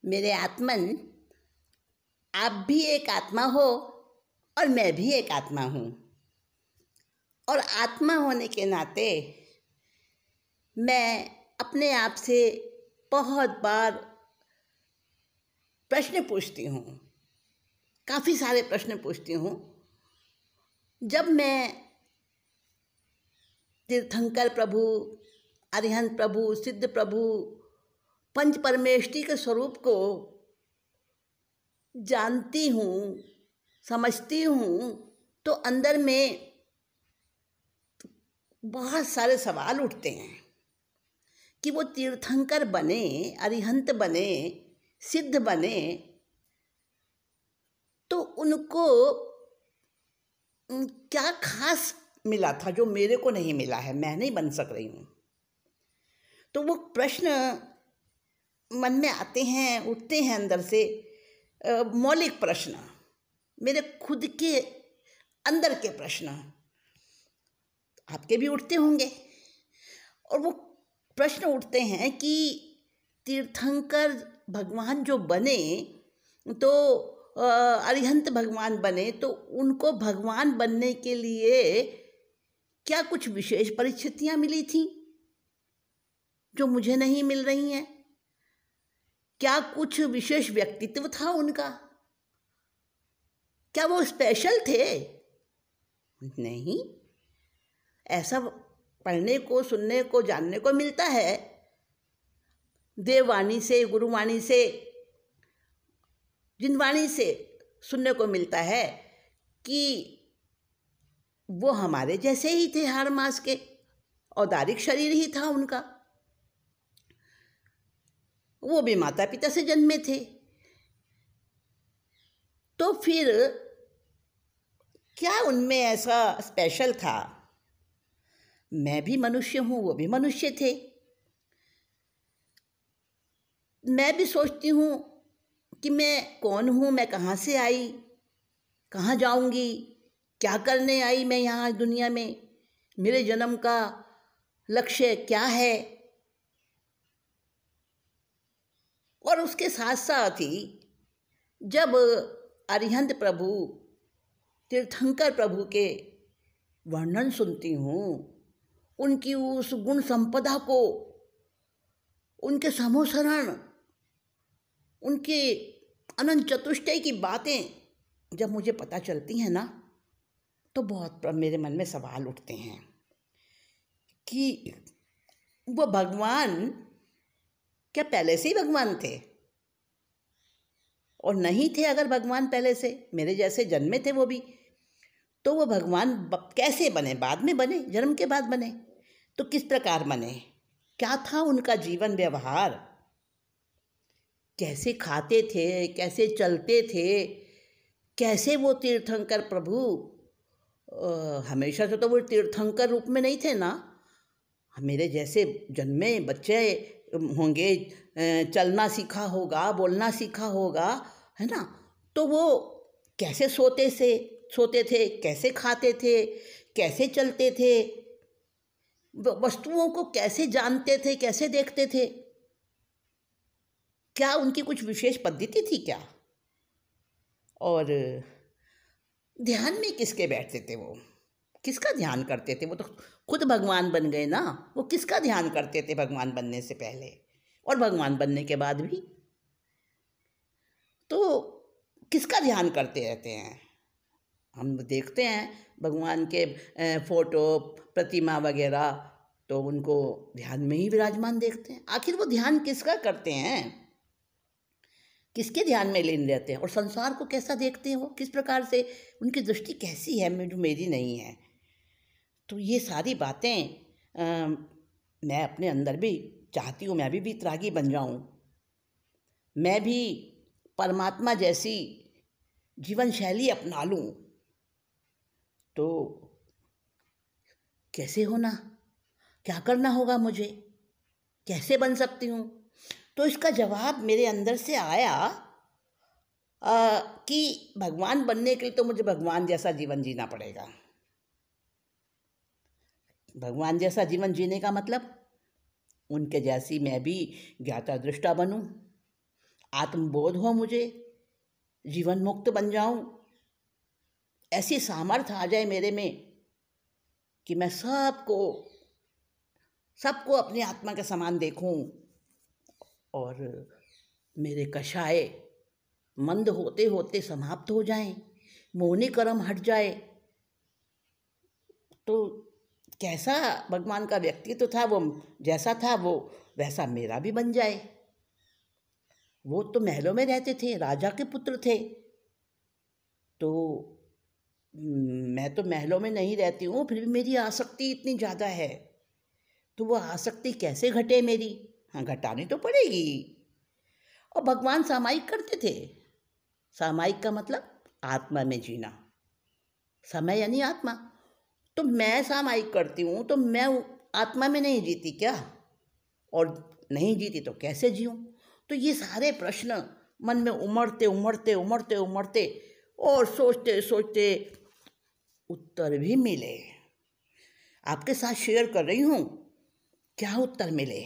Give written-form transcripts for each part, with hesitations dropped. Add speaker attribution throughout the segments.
Speaker 1: मेरे आत्मन, आप भी एक आत्मा हो और मैं भी एक आत्मा हूँ। और आत्मा होने के नाते मैं अपने आप से बहुत बार प्रश्न पूछती हूँ, काफ़ी सारे प्रश्न पूछती हूँ। जब मैं तीर्थंकर प्रभु, अरिहंत प्रभु, सिद्ध प्रभु, पंच परमेष्टि के स्वरूप को जानती हूँ, समझती हूँ, तो अंदर में बहुत सारे सवाल उठते हैं कि वो तीर्थंकर बने, अरिहंत बने, सिद्ध बने, तो उनको क्या खास मिला था जो मेरे को नहीं मिला है, मैं नहीं बन सक रही हूँ। तो वो प्रश्न मन में आते हैं, उठते हैं अंदर से, मौलिक प्रश्न, मेरे खुद के अंदर के प्रश्न आपके भी उठते होंगे। और वो प्रश्न उठते हैं कि तीर्थंकर भगवान जो बने, तो अरिहंत भगवान बने, तो उनको भगवान बनने के लिए क्या कुछ विशेष परिस्थितियाँ मिली थी जो मुझे नहीं मिल रही हैं? क्या कुछ विशेष व्यक्तित्व था उनका? क्या वो स्पेशल थे? नहीं, ऐसा पढ़ने को, सुनने को, जानने को मिलता है देववाणी से, गुरुवाणी से, जिनवाणी से सुनने को मिलता है कि वो हमारे जैसे ही थे, हर मास के, औदारिक शरीर ही था उनका, वो भी माता पिता से जन्मे थे। तो फिर क्या उनमें ऐसा स्पेशल था? मैं भी मनुष्य हूँ, वो भी मनुष्य थे। मैं भी सोचती हूँ कि मैं कौन हूँ, मैं कहाँ से आई, कहाँ जाऊँगी, क्या करने आई मैं यहाँ दुनिया में, मेरे जन्म का लक्ष्य क्या है। और उसके साथ साथ ही जब अरिहंत प्रभु, तीर्थंकर प्रभु के वर्णन सुनती हूँ, उनकी उस गुण संपदा को, उनके समोसरण, उनके अनंत चतुष्टय की बातें जब मुझे पता चलती हैं ना, तो बहुत मेरे मन में सवाल उठते हैं कि वो भगवान क्या पहले से ही भगवान थे? और नहीं थे अगर भगवान पहले से, मेरे जैसे जन्मे थे वो भी, तो वो भगवान कैसे बने? बाद में बने, जन्म के बाद बने। तो किस प्रकार बने? क्या था उनका जीवन व्यवहार? कैसे खाते थे, कैसे चलते थे, कैसे वो तीर्थंकर प्रभु, हमेशा से तो वो तीर्थंकर रूप में नहीं थे ना, मेरे जैसे जन्मे बच्चे होंगे, चलना सीखा होगा, बोलना सीखा होगा, है ना? तो वो कैसे सोते थे, कैसे खाते थे, कैसे चलते थे, वस्तुओं को कैसे जानते थे, कैसे देखते थे? क्या उनकी कुछ विशेष पद्धति थी क्या? और ध्यान में किसके बैठते थे वो? किसका ध्यान करते थे? वो तो खुद भगवान बन गए ना। वो किसका ध्यान करते थे भगवान बनने से पहले और भगवान बनने के बाद भी? तो किसका ध्यान करते रहते हैं? हम देखते हैं भगवान के फोटो, प्रतिमा वगैरह, तो उनको ध्यान में ही विराजमान देखते हैं। आखिर वो ध्यान किसका करते हैं? किसके ध्यान में लीन रहते हैं? और संसार को कैसा देखते हैं वो? किस प्रकार से उनकी दृष्टि कैसी है जो मेरी नहीं है? तो ये सारी बातें मैं अपने अंदर भी चाहती हूँ, मैं भी वीतरागी बन जाऊँ, मैं भी परमात्मा जैसी जीवन शैली अपना लूँ। तो कैसे होना? क्या करना होगा मुझे? कैसे बन सकती हूँ? तो इसका जवाब मेरे अंदर से आया कि भगवान बनने के लिए तो मुझे भगवान जैसा जीवन जीना पड़ेगा। भगवान जैसा जीवन जीने का मतलब उनके जैसी मैं भी ज्ञाता दृष्टा बनूं, आत्मबोध हो मुझे, जीवन मुक्त बन जाऊं, ऐसी सामर्थ्य आ जाए मेरे में कि मैं सबको सबको अपनी आत्मा के समान देखूं और मेरे कषाय मंद होते होते समाप्त हो जाएं, मोहनी कर्म हट जाए, तो कैसा भगवान का व्यक्तित्व था, वो जैसा था वो वैसा मेरा भी बन जाए। वो तो महलों में रहते थे, राजा के पुत्र थे, तो मैं तो महलों में नहीं रहती हूँ, फिर भी मेरी आसक्ति इतनी ज़्यादा है, तो वो आसक्ति कैसे घटे मेरी? हाँ, घटानी तो पड़ेगी। और भगवान सामायिक करते थे। सामायिक का मतलब आत्मा में जीना, समय यानी आत्मा। तो मैं सामायिक करती हूँ तो मैं आत्मा में नहीं जीती क्या? और नहीं जीती तो कैसे जीऊँ? तो ये सारे प्रश्न मन में उमड़ते उमड़ते उमड़ते उमड़ते और सोचते सोचते उत्तर भी मिले। आपके साथ शेयर कर रही हूँ क्या उत्तर मिले।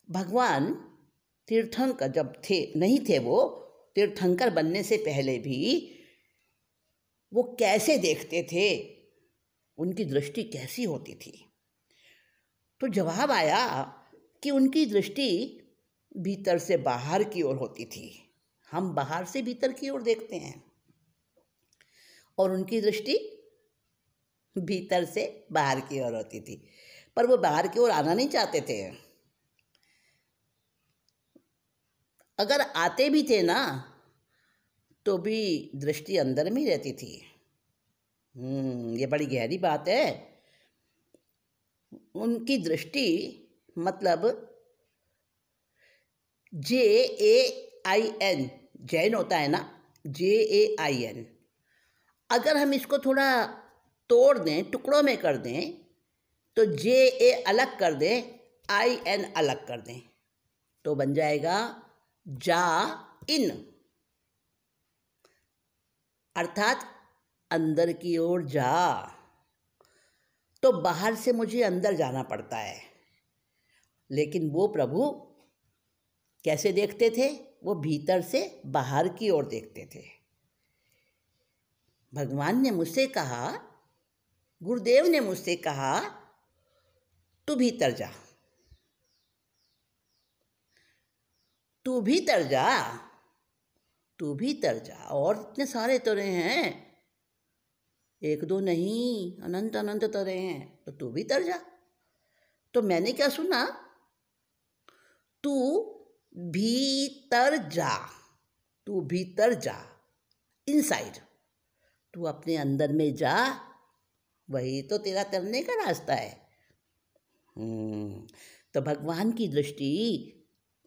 Speaker 1: भगवान तीर्थंकर जब थे, नहीं थे वो, तीर्थंकर बनने से पहले भी वो कैसे देखते थे, उनकी दृष्टि कैसी होती थी? तो जवाब आया कि उनकी दृष्टि भीतर से बाहर की ओर होती थी। हम बाहर से भीतर की ओर देखते हैं और उनकी दृष्टि भीतर से बाहर की ओर होती थी, पर वो बाहर की ओर आना नहीं चाहते थे। अगर आते भी थे ना तो भी दृष्टि अंदर में ही रहती थी। ये बड़ी गहरी बात है। उनकी दृष्टि मतलब JAIN, जैन होता है ना, JAIN। अगर हम इसको थोड़ा तोड़ दें, टुकड़ों में कर दें, तो JA अलग कर दें, IN अलग कर दें, तो बन जाएगा जा इन, अर्थात अंदर की ओर जा। तो बाहर से मुझे अंदर जाना पड़ता है, लेकिन वो प्रभु कैसे देखते थे? वो भीतर से बाहर की ओर देखते थे। भगवान ने मुझसे कहा, गुरुदेव ने मुझसे कहा, तू भीतर जा, तू भीतर जा, तू भीतर जा। और इतने सारे तरह हैं, एक दो नहीं, अनंत अनंत तरह हैं, तो तू भीतर जा। तो मैंने क्या सुना? तू भीतर जा, तू भीतर जा, इनसाइड, तू अपने अंदर में जा, वही तो तेरा तरने का रास्ता है। तो भगवान की दृष्टि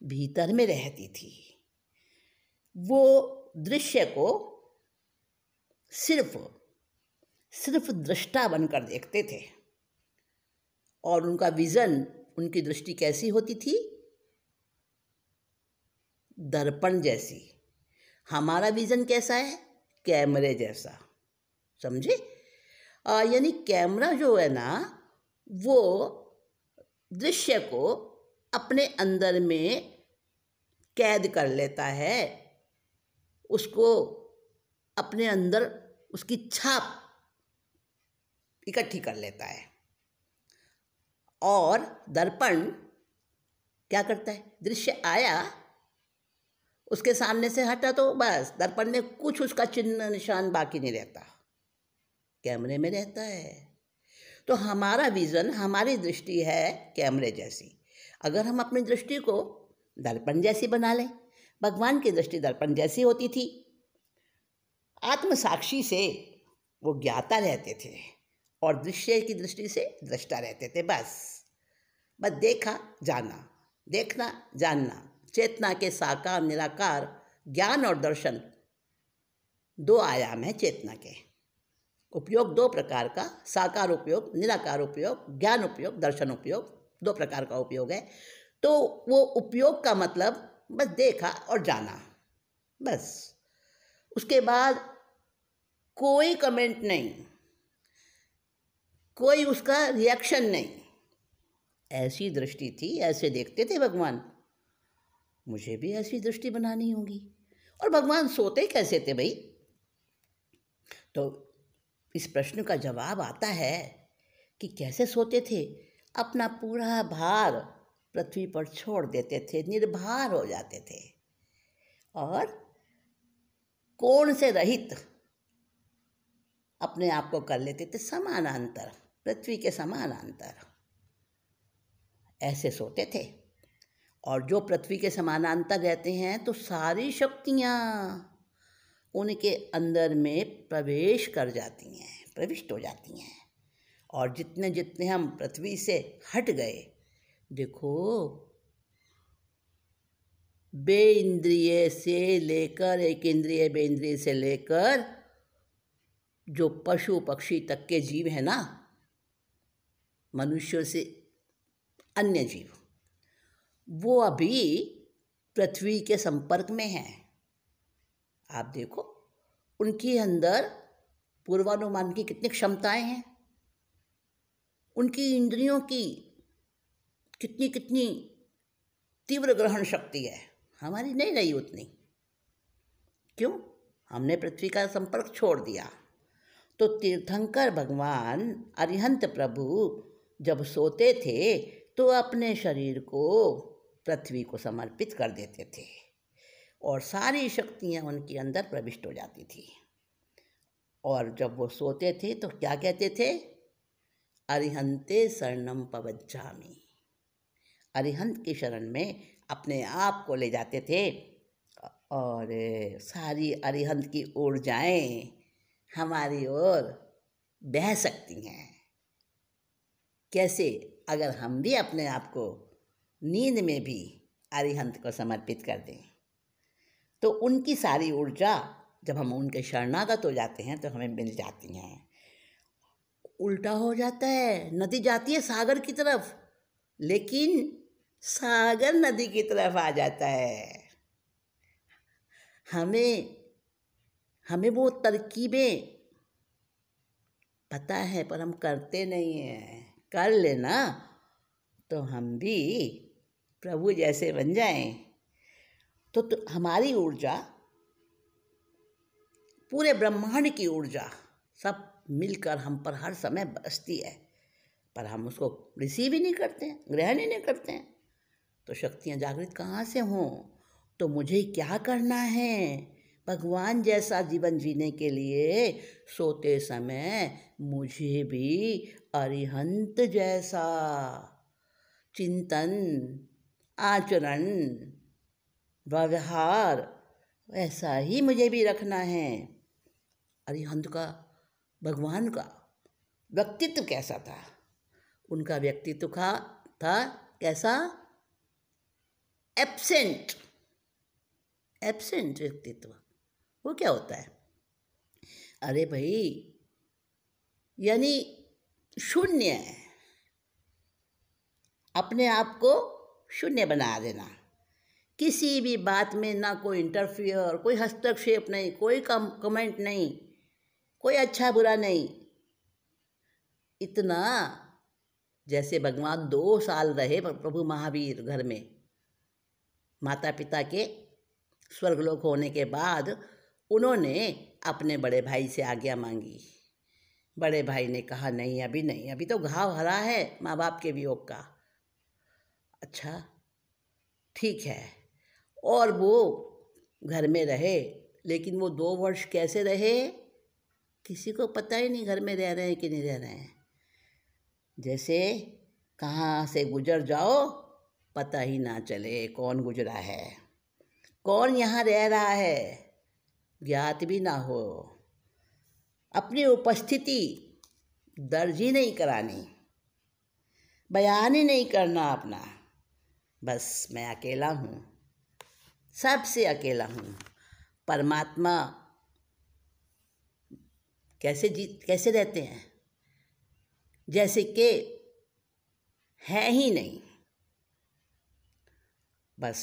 Speaker 1: भीतर में रहती थी। वो दृश्य को सिर्फ दृष्टा बनकर देखते थे, और उनका विजन, उनकी दृष्टि कैसी होती थी? दर्पण जैसी। हमारा विजन कैसा है? कैमरे जैसा, समझे? यानी कैमरा जो है ना, वो दृश्य को अपने अंदर में कैद कर लेता है, उसको अपने अंदर उसकी छाप इकट्ठी कर लेता है। और दर्पण क्या करता है? दृश्य आया, उसके सामने से हटा तो बस दर्पण में कुछ उसका चिन्ह निशान बाकी नहीं रहता, कैमरे में रहता है। तो हमारा विज़न, हमारी दृष्टि है कैमरे जैसी। अगर हम अपनी दृष्टि को दर्पण जैसी बना लें, भगवान की दृष्टि दर्पण जैसी होती थी। आत्म साक्षी से वो ज्ञाता रहते थे और दृश्य की दृष्टि से दृष्टा रहते थे। बस देखा जाना, देखना जानना, चेतना के साकार निराकार ज्ञान और दर्शन, दो आयाम है चेतना के। उपयोग दो प्रकार का, साकार उपयोग, निराकार उपयोग, ज्ञान उपयोग, दर्शन उपयोग, दो प्रकार का उपयोग है। तो वो उपयोग का मतलब बस देखा और जाना, बस। उसके बाद कोई कमेंट नहीं, कोई उसका रिएक्शन नहीं। ऐसी दृष्टि थी, ऐसे देखते थे भगवान। मुझे भी ऐसी दृष्टि बनानी होगी। और भगवान सोते कैसे थे भाई? तो इस प्रश्न का जवाब आता है कि कैसे सोते थे। अपना पूरा भार पृथ्वी पर छोड़ देते थे, निर्भार हो जाते थे और कोण से रहित अपने आप को कर लेते थे समानांतर, पृथ्वी के समानांतर ऐसे सोते थे। और जो पृथ्वी के समानांतर रहते हैं तो सारी शक्तियाँ उनके अंदर में प्रवेश कर जाती हैं, प्रविष्ट हो जाती हैं। और जितने जितने हम पृथ्वी से हट गए, देखो बेइंद्रिय से लेकर, एक इंद्रिय बेइंद्रिय से लेकर जो पशु पक्षी तक के जीव हैं ना, मनुष्यों से अन्य जीव, वो अभी पृथ्वी के संपर्क में हैं। आप देखो उनके अंदर पूर्वानुमान की कितनी क्षमताएं हैं, उनकी इंद्रियों की कितनी कितनी तीव्र ग्रहण शक्ति है, हमारी नहीं रही उतनी। क्यों? हमने पृथ्वी का संपर्क छोड़ दिया। तो तीर्थंकर भगवान अरिहंत प्रभु जब सोते थे तो अपने शरीर को पृथ्वी को समर्पित कर देते थे और सारी शक्तियाँ उनके अंदर प्रविष्ट हो जाती थी। और जब वो सोते थे तो क्या कहते थे? अरिहंते शरणम पवज्जामि। अरिहंत की शरण में अपने आप को ले जाते थे और सारी अरिहंत की ऊर्जाएं हमारी ओर बह सकती हैं। कैसे? अगर हम भी अपने आप को नींद में भी अरिहंत को समर्पित कर दें तो उनकी सारी ऊर्जा जब हम उनके शरणागत हो जाते हैं तो हमें मिल जाती हैं। उल्टा हो जाता है, नदी जाती है सागर की तरफ, लेकिन सागर नदी की तरफ आ जाता है। हमें वो तरकीबें पता है पर हम करते नहीं हैं। कर लेना तो हम भी प्रभु जैसे बन जाएं। तो हमारी ऊर्जा, पूरे ब्रह्मांड की ऊर्जा सब मिलकर हम पर हर समय बरसती है, पर हम उसको रिसीव ही नहीं करते हैं, ग्रहण ही नहीं करते हैं। तो शक्तियाँ जागृत कहाँ से हों? तो मुझे क्या करना है? भगवान जैसा जीवन जीने के लिए सोते समय मुझे भी अरिहंत जैसा चिंतन, आचरण, व्यवहार ऐसा ही मुझे भी रखना है। अरिहंत का, भगवान का व्यक्तित्व कैसा था? उनका व्यक्तित्व था कैसा? एब्सेंट व्यक्तित्व। वो क्या होता है? अरे भाई, यानी शून्य, अपने आप को शून्य बना देना, किसी भी बात में ना कोई इंटरफियर, कोई हस्तक्षेप नहीं, कोई कमेंट नहीं, कोई अच्छा बुरा नहीं। इतना, जैसे भगवान 2 साल रहे प्रभु महावीर घर में, माता पिता के स्वर्गलोक होने के बाद उन्होंने अपने बड़े भाई से आज्ञा मांगी। बड़े भाई ने कहा नहीं, अभी नहीं, अभी तो घाव हरा है माँ बाप के वियोग का। अच्छा ठीक है। और वो घर में रहे, लेकिन वो 2 वर्ष कैसे रहे किसी को पता ही नहीं, घर में रह रहे हैं कि नहीं रह रहे हैं। जैसे कहाँ से गुजर जाओ पता ही ना चले कौन गुजरा है, कौन यहाँ रह रहा है, ज्ञात भी ना हो। अपनी उपस्थिति दर्ज ही नहीं करानी, बयान ही नहीं करना अपना, बस मैं अकेला हूँ, सबसे अकेला हूँ। परमात्मा कैसे रहते हैं? जैसे कि है ही नहीं, बस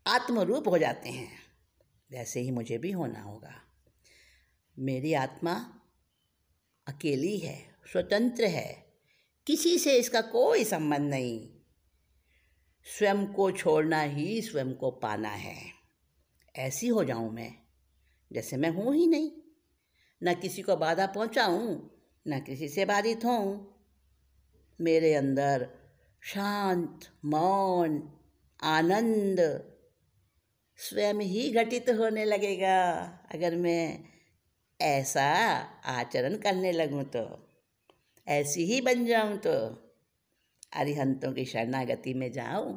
Speaker 1: आत्मरूप हो जाते हैं। वैसे ही मुझे भी होना होगा। मेरी आत्मा अकेली है, स्वतंत्र है, किसी से इसका कोई संबंध नहीं। स्वयं को छोड़ना ही स्वयं को पाना है। ऐसी हो जाऊं मैं जैसे मैं हूं ही नहीं, न किसी को बाधा पहुंचाऊं, न किसी से बाधित होऊं। मेरे अंदर शांत, मौन, आनंद स्वयं ही घटित होने लगेगा अगर मैं ऐसा आचरण करने लगूं तो, ऐसी ही बन जाऊं तो। अरिहंतों की शरणागति में जाऊं,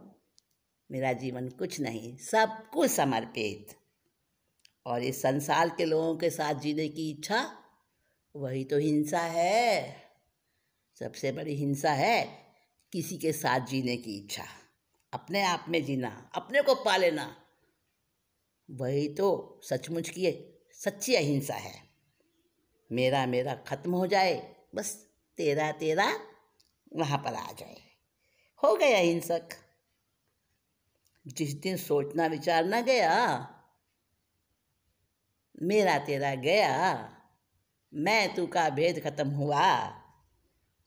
Speaker 1: मेरा जीवन कुछ नहीं, सब कुछ समर्पित। और इस संसार के लोगों के साथ जीने की इच्छा, वही तो हिंसा है। सबसे बड़ी हिंसा है किसी के साथ जीने की इच्छा, अपने आप में जीना, अपने को पा लेना। वही तो सचमुच की सच्ची अहिंसा है। मेरा मेरा खत्म हो जाए, बस तेरा तेरा वहाँ पर आ जाए, हो गया अहिंसक। जिस दिन सोचना विचारना गया, मेरा तेरा गया, मैं तू का भेद खत्म हुआ,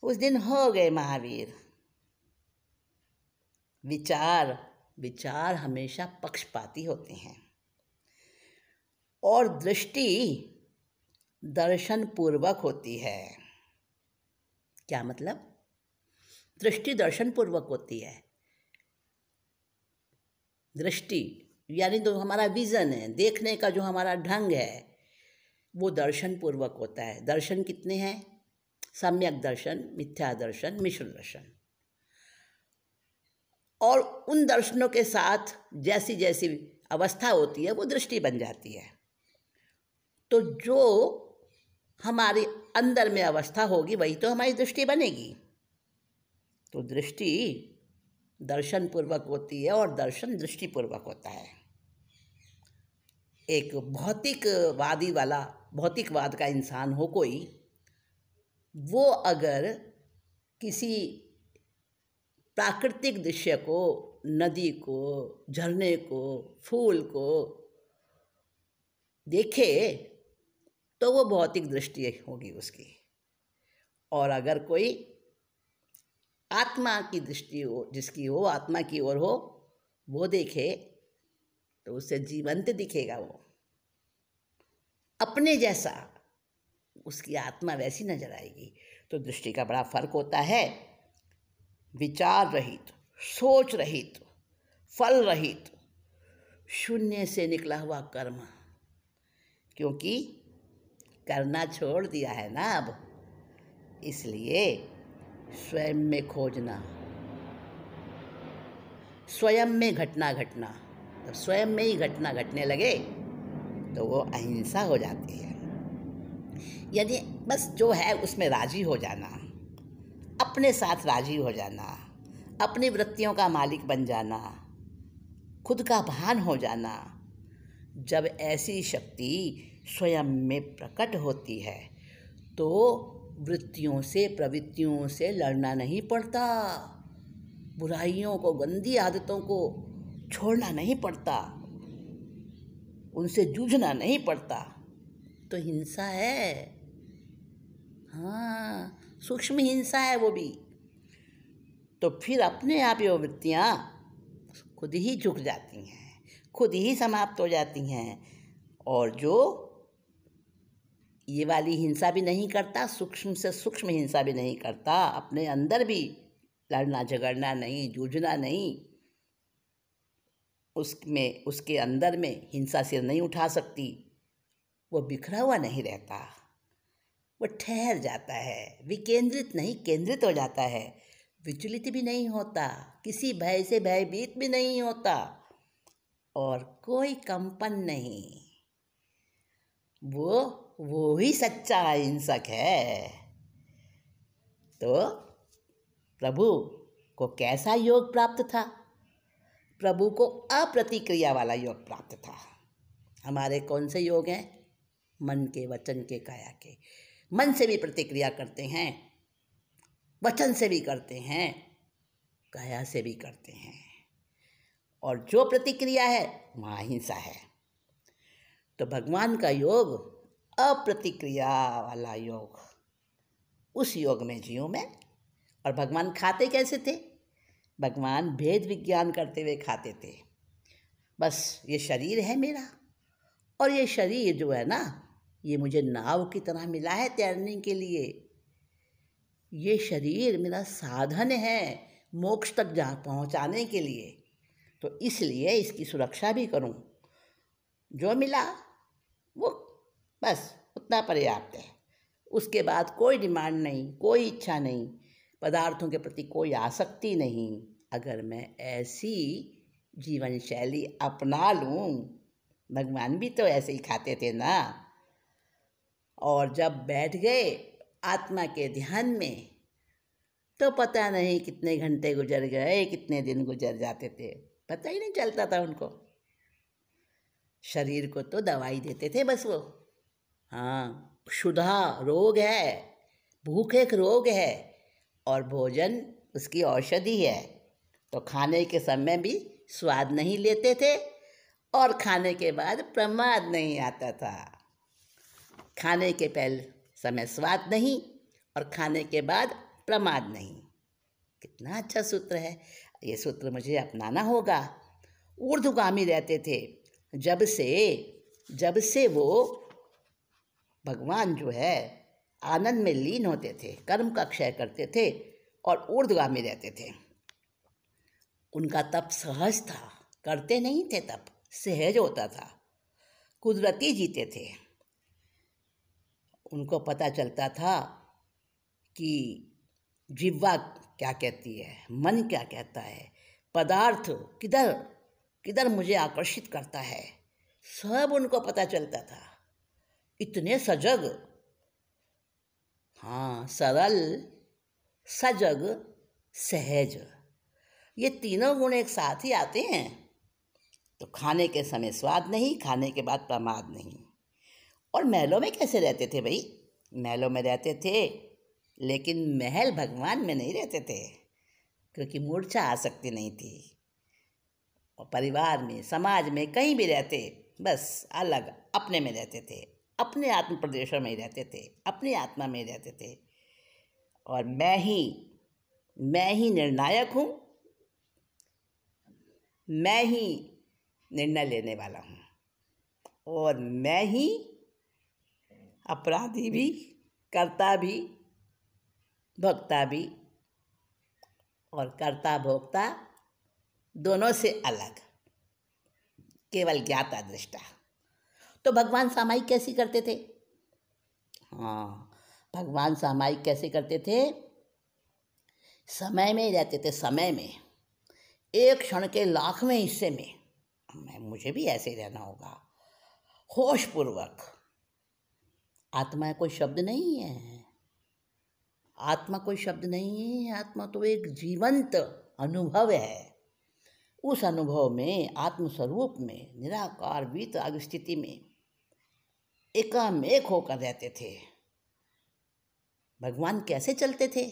Speaker 1: उस दिन हो गए महावीर। विचार हमेशा पक्षपाती होते हैं और दृष्टि दर्शन पूर्वक होती है। क्या मतलब? दृष्टि दर्शन पूर्वक होती है। दृष्टि यानी जो हमारा विज़न है, देखने का जो हमारा ढंग है, वो दर्शन पूर्वक होता है। दर्शन कितने हैं? सम्यक दर्शन, मिथ्या दर्शन, मिश्र दर्शन। और उन दर्शनों के साथ जैसी जैसी अवस्था होती है वो दृष्टि बन जाती है। तो जो हमारे अंदर में अवस्था होगी वही तो हमारी दृष्टि बनेगी। तो दृष्टि दर्शन पूर्वक होती है और दर्शन दृष्टि पूर्वक होता है। एक भौतिकवाद का इंसान हो कोई, वो अगर किसी प्राकृतिक दृश्य को, नदी को, झरने को, फूल को देखे तो वो भौतिक दृष्टि होगी उसकी। और अगर कोई आत्मा की दृष्टि हो, जिसकी हो, आत्मा की ओर हो, वो देखे तो उससे जीवंत दिखेगा। वो अपने जैसा, उसकी आत्मा वैसी नजर आएगी। तो दृष्टि का बड़ा फर्क होता है। विचार रहित, सोच रहित, फल रहित, शून्य से निकला हुआ कर्म। क्योंकि करना छोड़ दिया है ना अब, इसलिए स्वयं में खोजना, स्वयं में घटना। जब स्वयं में ही घटना घटने लगे तो वो अहिंसा हो जाती है। यानी बस जो है उसमें राजी हो जाना, अपने साथ राजी हो जाना, अपनी वृत्तियों का मालिक बन जाना, खुद का भान हो जाना। जब ऐसी शक्ति स्वयं में प्रकट होती है तो वृत्तियों से, प्रवृत्तियों से लड़ना नहीं पड़ता, बुराइयों को, गंदी आदतों को छोड़ना नहीं पड़ता, उनसे जूझना नहीं पड़ता। तो हिंसा है, हाँ, सूक्ष्म हिंसा है वो भी। तो फिर अपने आप ये वृत्तियाँ खुद ही झुक जाती हैं, खुद ही समाप्त हो जाती हैं। और जो ये वाली हिंसा भी नहीं करता, सूक्ष्म से सूक्ष्म हिंसा भी नहीं करता, अपने अंदर भी लड़ना झगड़ना नहीं, जूझना नहीं, उसमें, उसके अंदर में हिंसा सिर नहीं उठा सकती, वो बिखरा हुआ नहीं रहता, वो ठहर जाता है, विकेंद्रित नहीं केंद्रित हो जाता है, विचलित भी नहीं होता, किसी भय से भयभीत भी नहीं होता और कोई कंपन नहीं। वो ही सच्चा अहिंसक है। तो प्रभु को कैसा योग प्राप्त था? प्रभु को अप्रतिक्रिया वाला योग प्राप्त था। हमारे कौन से योग हैं? मन के, वचन के, काया के। मन से भी प्रतिक्रिया करते हैं, वचन से भी करते हैं, काया से भी करते हैं। और जो प्रतिक्रिया है वहाँ हिंसा है। तो भगवान का योग अप्रतिक्रिया वाला योग, उस योग में जियो मैं। और भगवान खाते कैसे थे? भगवान भेद विज्ञान करते हुए खाते थे। बस ये शरीर है मेरा, और ये शरीर जो है ना, ये मुझे नाव की तरह मिला है तैरने के लिए। ये शरीर मेरा साधन है मोक्ष तक जा पहुँचाने के लिए, तो इसलिए इसकी सुरक्षा भी करूं। जो मिला वो बस उतना पर्याप्त है। उसके बाद कोई डिमांड नहीं, कोई इच्छा नहीं, पदार्थों के प्रति कोई आसक्ति नहीं। अगर मैं ऐसी जीवन शैली अपना लूं, भगवान भी तो ऐसे ही खाते थे ना। और जब बैठ गए आत्मा के ध्यान में, तो पता नहीं कितने घंटे गुजर गए, कितने दिन गुजर जाते थे, पता ही नहीं चलता था उनको। शरीर को तो दवाई देते थे बस वो। हाँ, क्षुधा रोग है, भूख एक रोग है, और भोजन उसकी औषधि है। तो खाने के समय भी स्वाद नहीं लेते थे, और खाने के बाद प्रमाद नहीं आता था। खाने के पहले समय स्वाद नहीं, और खाने के बाद प्रमाद नहीं। कितना अच्छा सूत्र है, ये सूत्र मुझे अपनाना होगा। ऊर्ध्वगामी रहते थे, जब से वो भगवान जो है आनंद में लीन होते थे, कर्म का क्षय करते थे और ऊर्ध्वगामी रहते थे। उनका तप सहज था, करते नहीं थे तप, सहज होता था, कुदरती जीते थे। उनको पता चलता था कि जिह्वा क्या कहती है, मन क्या कहता है, पदार्थ किधर किधर मुझे आकर्षित करता है, सब उनको पता चलता था। इतने सजग, हाँ, सरल, सजग, सहज, ये तीनों गुण एक साथ ही आते हैं। तो खाने के समय स्वाद नहीं, खाने के बाद प्रमाद नहीं। और महलों में कैसे रहते थे भाई? महलों में रहते थे, लेकिन महल भगवान में नहीं रहते थे, क्योंकि मूर्छा आसक्ति नहीं थी। और परिवार में, समाज में, कहीं भी रहते, बस अलग अपने में रहते थे, अपने आत्म प्रदेशों में ही रहते थे, अपनी आत्मा में ही रहते थे। और मैं ही निर्णायक हूँ, मैं ही निर्णय लेने वाला हूँ, और मैं ही अपराधी भी, कर्ता भी, भोक्ता भी, और कर्ता भोक्ता दोनों से अलग, केवल ज्ञाता दृष्टा। तो भगवान सामायिक कैसी करते थे? हाँ, भगवान सामायिक कैसे करते थे? समय में ही रहते थे, समय में, एक क्षण के लाखवें हिस्से में। मुझे भी ऐसे ही रहना होगा, होश पूर्वक। आत्मा कोई शब्द नहीं है, आत्मा कोई शब्द नहीं है, आत्मा तो एक जीवंत अनुभव है। उस अनुभव में, आत्मस्वरूप में, निराकार वीतराग स्थिति में एकामेक होकर रहते थे। भगवान कैसे चलते थे?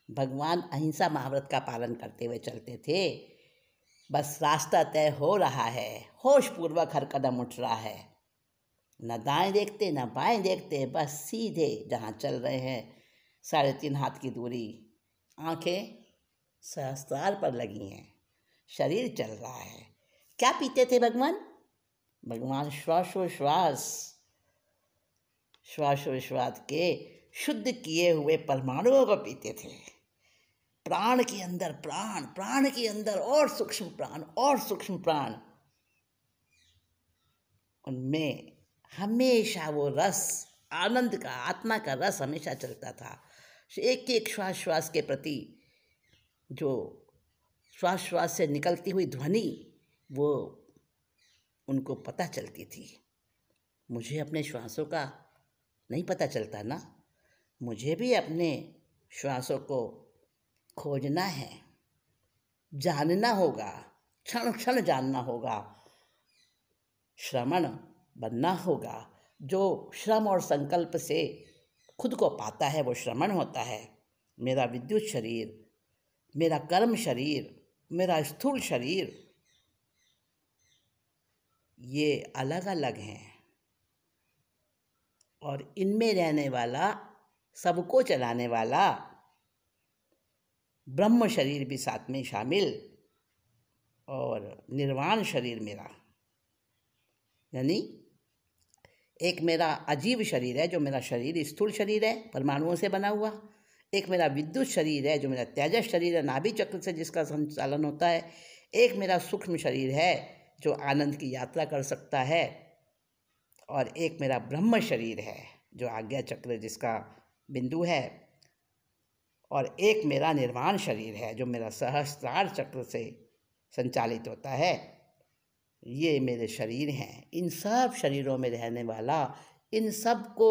Speaker 1: भगवान अहिंसा महाव्रत का पालन करते हुए चलते थे। बस रास्ता तय हो रहा है, होश पूर्वक हर कदम उठ रहा है, न दाएं देखते न बाएं देखते, बस सीधे जहाँ चल रहे हैं, 3.5 हाथ की दूरी, आंखें सहस्त्रार पर लगी हैं, शरीर चल रहा है। क्या पीते थे भगवान? भगवान श्वासोश्वास के शुद्ध किए हुए परमाणुओं को पीते थे। प्राण के अंदर प्राण, प्राण के अंदर और सूक्ष्म प्राण, और सूक्ष्म प्राण, उनमें हमेशा वो रस, आनंद का, आत्मा का रस हमेशा चलता था। एक एक श्वास के प्रति जो श्वास से निकलती हुई ध्वनि, वो उनको पता चलती थी। मुझे अपने श्वासों का नहीं पता चलता ना, मुझे भी अपने श्वासों को खोजना है, जानना होगा, क्षण क्षण जानना होगा, श्रमण बनना होगा। जो श्रम और संकल्प से खुद को पाता है वो श्रमण होता है। मेरा विद्युत शरीर, मेरा कर्म शरीर, मेरा स्थूल शरीर, ये अलग अलग हैं, और इनमें रहने वाला, सबको चलाने वाला ब्रह्म शरीर भी साथ में शामिल और निर्वाण शरीर मेरा, यानी एक मेरा अजीब शरीर है जो मेरा शरीर स्थूल शरीर है परमाणुओं से बना हुआ, एक मेरा विद्युत शरीर है जो मेरा तेजस शरीर है नाभि चक्र से जिसका संचालन होता है, एक मेरा सूक्ष्म शरीर है जो आनंद की यात्रा कर सकता है, और एक मेरा ब्रह्म शरीर है जो आज्ञा चक्र जिसका बिंदु है, और एक मेरा निर्वाण शरीर है जो मेरा सहस्त्रार चक्र से संचालित होता है। ये मेरे शरीर हैं। इन सब शरीरों में रहने वाला, इन सब को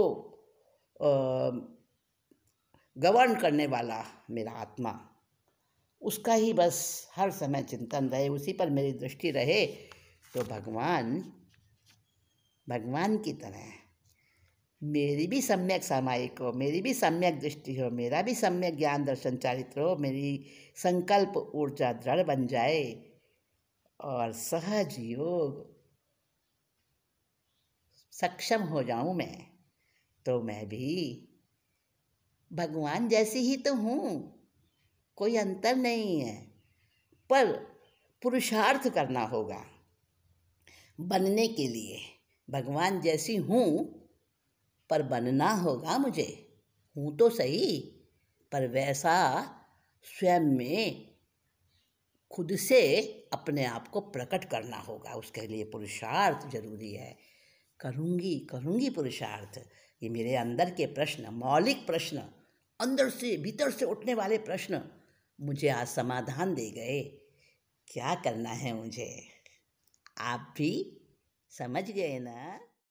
Speaker 1: गवर्न करने वाला मेरा आत्मा, उसका ही बस हर समय चिंतन रहे, उसी पर मेरी दृष्टि रहे, तो भगवान की तरह मेरी भी सम्यक सामायिक हो, मेरी भी सम्यक दृष्टि हो, मेरा भी सम्यक ज्ञान दर्शन चारित्र हो, मेरी संकल्प ऊर्जा दृढ़ बन जाए और सहज योग सक्षम हो जाऊं मैं, तो मैं भी भगवान जैसी ही तो हूँ, कोई अंतर नहीं है। पर पुरुषार्थ करना होगा बनने के लिए। भगवान जैसी हूँ पर बनना होगा मुझे। हूँ तो सही, पर वैसा स्वयं में खुद से अपने आप को प्रकट करना होगा। उसके लिए पुरुषार्थ जरूरी है। करूँगी पुरुषार्थ। ये मेरे अंदर के प्रश्न, मौलिक प्रश्न, अंदर से भीतर से उठने वाले प्रश्न मुझे आज समाधान दे गए। क्या करना है मुझे, आप भी समझ गए ना।